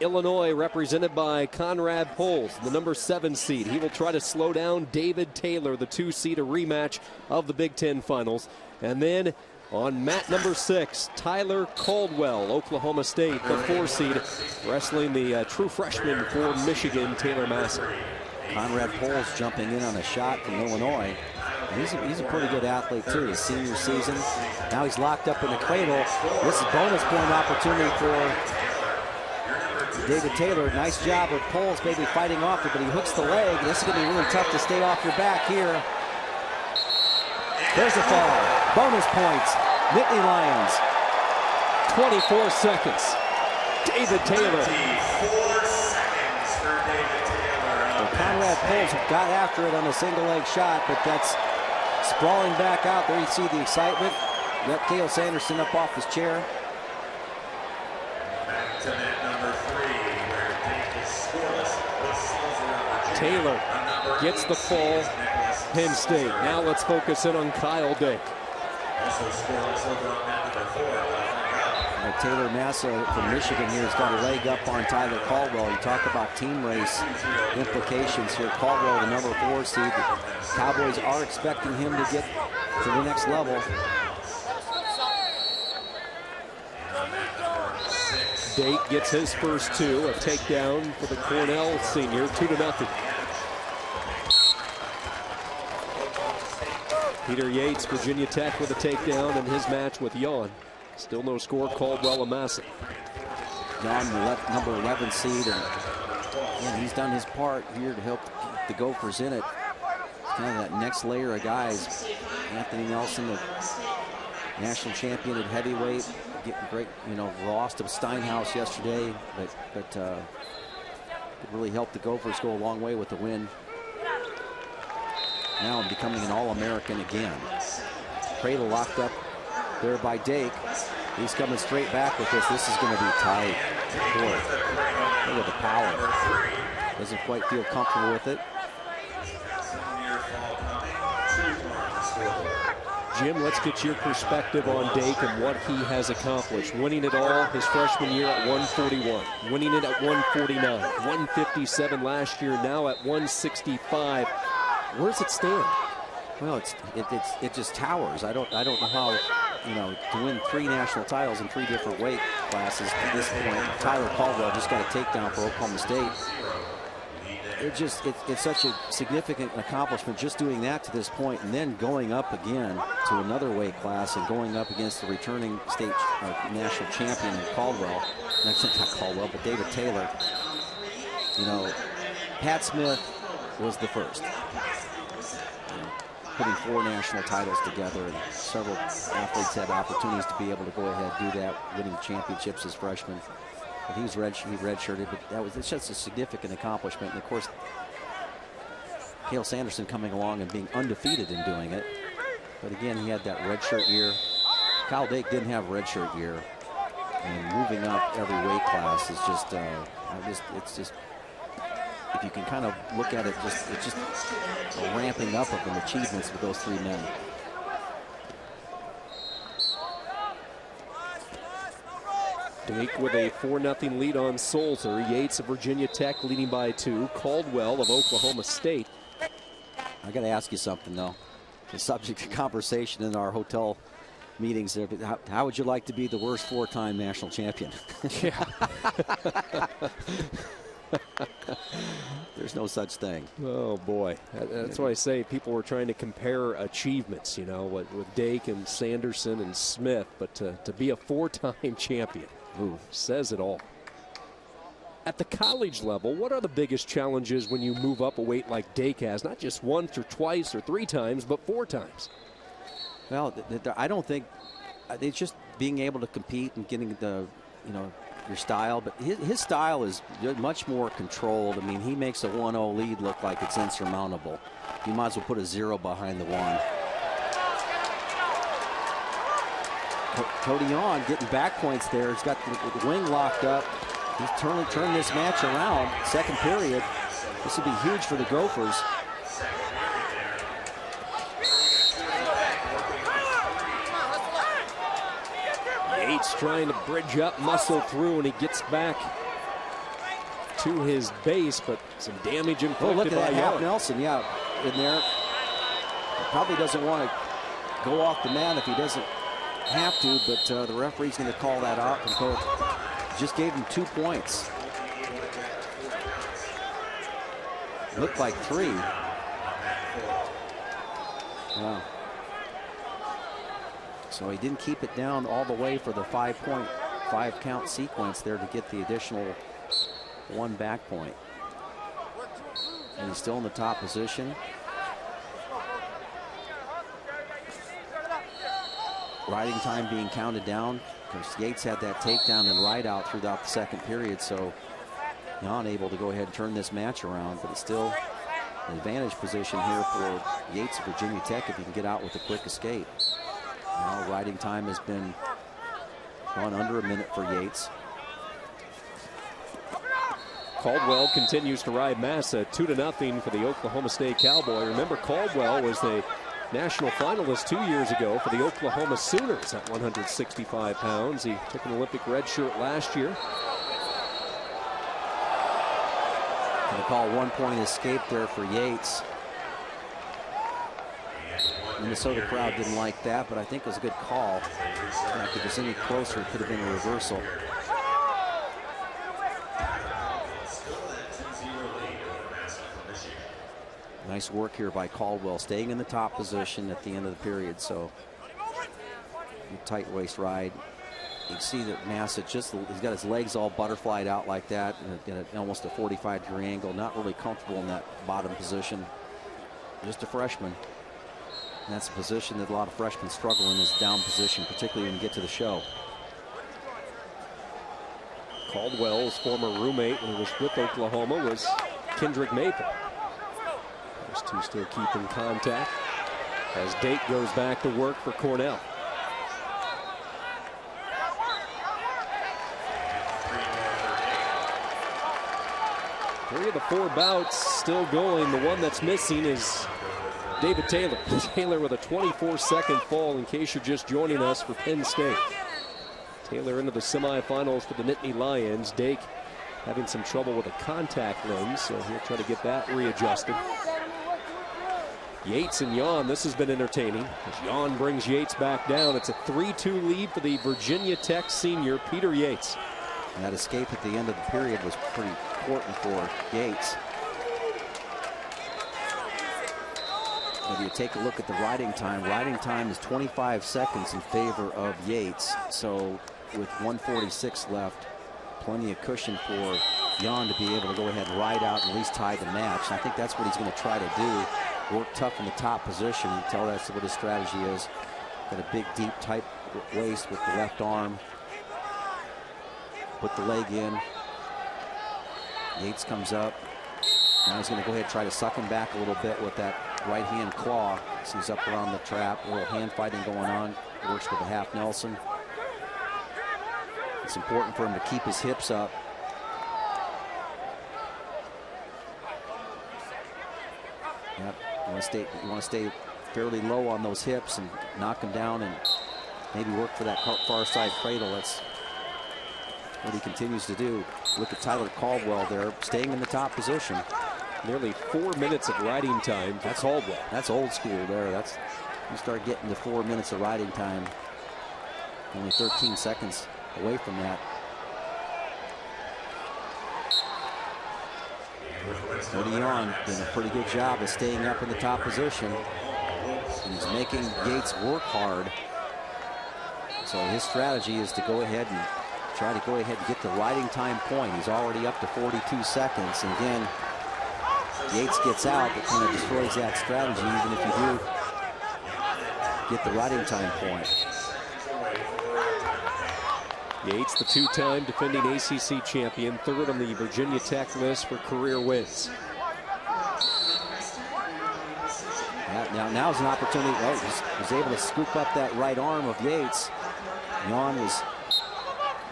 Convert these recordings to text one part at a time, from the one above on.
Illinois, represented by Conrad Poles, the number 7 seed. He will try to slow down David Taylor, the 2 seed, a rematch of the Big Ten Finals. And then on mat number 6, Tyler Caldwell, Oklahoma State, the 4 seed, wrestling the true freshman for Michigan, Taylor Massa. Conrad Poles jumping in on a shot from Illinois. He's a pretty good athlete too, his senior season. Now he's locked up in the cradle. This is bonus point opportunity for David Taylor. Nice job with Poles maybe fighting off it, but he hooks the leg. This is going to be really tough to stay off your back here. There's the fall. Bonus points. Nittany Lions. 24 seconds. David Taylor. 24 seconds for David Taylor. Well, Conrad Poles got after it on a single leg shot, but that's sprawling back out. There you see the excitement. Let Cael Sanderson up off his chair. Back to net number 3, where Dake is scoreless. Taylor gets the fall. Penn State. Now let's focus in on Kyle Dake. Also scoreless over on net number 4. Taylor Massa from Michigan here has got a leg up on Tyler Caldwell. You talk about team race implications here. Caldwell, the number 4 seed. The Cowboys are expecting him to get to the next level. Dake gets his first 2, a takedown for the Cornell senior, 2-0. Peter Yates, Virginia Tech, with a takedown in his match with Yon. Still no score, Caldwell and Massa. Yon, the number 11 seed, and he's done his part here to help the Gophers in it. It's kind of that next layer of guys. Anthony Nelson, the national champion at heavyweight, getting great, lost to Steinhaus yesterday, but it really helped the Gophers go a long way with the win. Now becoming an All-American again. Cradle locked up there by Dake. He's coming straight back with this. This is going to be tight. Boy, look at the power. Doesn't quite feel comfortable with it. Jim, let's get your perspective on Dake and what he has accomplished. Winning it all his freshman year at 141, winning it at 149, 157 last year, now at 165. Where does it stand? Well, it just towers. I don't know how, to win 3 national titles in 3 different weight classes to this point. Tyler Caldwell just got a takedown for Oklahoma State. It's such a significant accomplishment just doing that to this point, and then going up again to another weight class and going up against the returning state national champion in Caldwell. Not Caldwell, but David Taylor. Pat Smith was the first. Putting 4 national titles together, and several athletes had opportunities to be able to go ahead and do that, winning championships as freshmen. But he redshirted, but it's just a significant accomplishment. And of course, Cael Sanderson coming along and being undefeated in doing it. But again, he had that redshirt year. Kyle Dake didn't have a redshirt year, and moving up every weight class is just, it's just. If you can kind of look at it, it's just a ramping up of the achievements with those 3 men. Dake with a 4-0 lead on Sulzer. Yates of Virginia Tech leading by 2. Caldwell of Oklahoma State. I got to ask you something, though. The subject of conversation in our hotel meetings there. How would you like to be the worst 4-time national champion? Yeah. There's no such thing. Oh boy, that's why I say people were trying to compare achievements, with Dake and Sanderson and Smith, but to be a 4-time champion, says it all. At the college level, what are the biggest challenges when you move up a weight like Dake has? Not just once or twice or 3 times, but 4 times. Well, I don't think it's just being able to compete and getting the, your style, but his style is much more controlled. I mean, he makes a 1-0 lead look like it's insurmountable. You might as well put a 0 behind the 1. Cody On getting back points there. He's got the wing locked up. He's turned this match around. Second period. This would be huge for the Gophers. Yates trying to bridge up, muscle through, and he gets back to his base, but some damage inflicted. Oh, look at that, Half Yon. Nelson, yeah, in there. Probably doesn't want to go off the mat if he doesn't have to, but the referee's going to call that out, and coach just gave him 2 points. Looked like 3. Wow. So he didn't keep it down all the way for the 5 count sequence there to get the additional 1 back point. And he's still in the top position. Riding time being counted down because Yates had that takedown and ride out throughout the second period, so Yon able to go ahead and turn this match around, but it's still an advantage position here for Yates of Virginia Tech if he can get out with a quick escape. Now riding time has been gone under a minute for Yates. Caldwell continues to ride Massa 2-0 for the Oklahoma State Cowboy. Remember, Caldwell was the national finalist 2 years ago for the Oklahoma Sooners at 165 pounds. He took an Olympic red shirt last year. Gonna call 1 point escape there for Yates. Minnesota crowd didn't like that, but I think it was a good call. If it was any closer, it could have been a reversal. Nice work here by Caldwell, staying in the top position at the end of the period. So, tight waist ride. You can see that Massa he's got his legs all butterflied out like that in almost a 45-degree angle. Not really comfortable in that bottom position. Just a freshman. And that's a position that a lot of freshmen struggle in, is down position, particularly when you get to the show. Caldwell's former roommate when he was with Oklahoma was Kendrick Maple. Those two still keep in contact as Dake goes back to work for Cornell. 3 of the 4 bouts still going. The one that's missing is David Taylor. Taylor with a 24-second fall, in case you're just joining us, for Penn State. Taylor into the semifinals for the Nittany Lions. Dake having some trouble with a contact lens, so he'll try to get that readjusted. Yates and Yon, this has been entertaining as Yon brings Yates back down. It's a 3-2 lead for the Virginia Tech senior, Peter Yates. And that escape at the end of the period was pretty important for Yates. If you take a look at the riding time is 25 seconds in favor of Yates. So with 1:46 left, plenty of cushion for Yon to be able to go ahead and ride out and at least tie the match. And I think that's what he's going to try to do. Work tough in the top position. You can tell that's what his strategy is. Got a big, deep, tight waist with the left arm. Put the leg in. Yates comes up. Now he's going to go ahead and try to suck him back a little bit with that right hand claw. So he's up around the trap. A little hand fighting going on. Works with the half Nelson. It's important for him to keep his hips up. Yep. You want to stay fairly low on those hips and knock him down and maybe work for that far side cradle. That's what he continues to do. Look at Tyler Caldwell there, staying in the top position. Nearly 4 minutes of riding time for Caldwell. That's old school there. You start getting to 4 minutes of riding time. Only 13 seconds away from that. Yon doing a pretty good job of staying up in the top position. And he's making Yates work hard. So his strategy is to go ahead and try to get the riding time point. He's already up to 42 seconds. And again, Yates gets out, that kind of destroys that strategy, even if you do get the riding time point. Yates, the 2-time defending ACC champion, 3rd on the Virginia Tech list for career wins. Now's an opportunity. Oh, he was able to scoop up that right arm of Yates. Yon was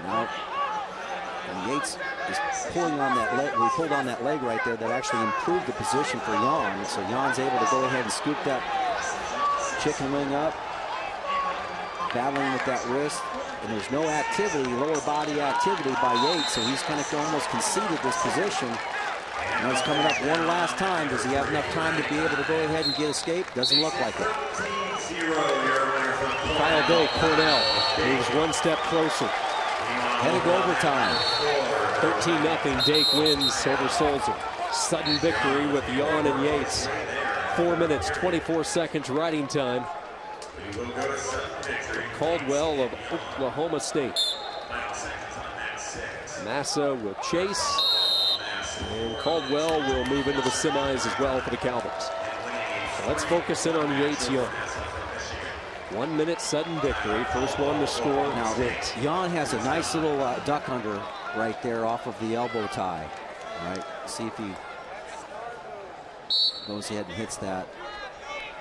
and Yates is pulling on that leg. We pulled on that leg right there. That actually improved the position for Yon. So Yon's able to go ahead and scoop that chicken wing up, battling with that wrist. and there's no activity, lower body activity by Yates, so he's kind of almost conceded this position. And he's coming up one last time. Does he have enough time to be able to go ahead and get escape? Doesn't look like it. Kyle Day, Cornell, moves one step closer. Headed to overtime. 13-0, Dake wins over Sulzer. Sudden victory with Yon and Yates. 4 minutes, 24 seconds riding time. Caldwell of Oklahoma State. Massa will chase. And Caldwell will move into the semis as well for the Cowboys. So let's focus in on Yates-Yon. 1 minute sudden victory. First one to score. Now, Yon has a nice little duck under right there off of the elbow tie. All right, see if he goes ahead and hits that.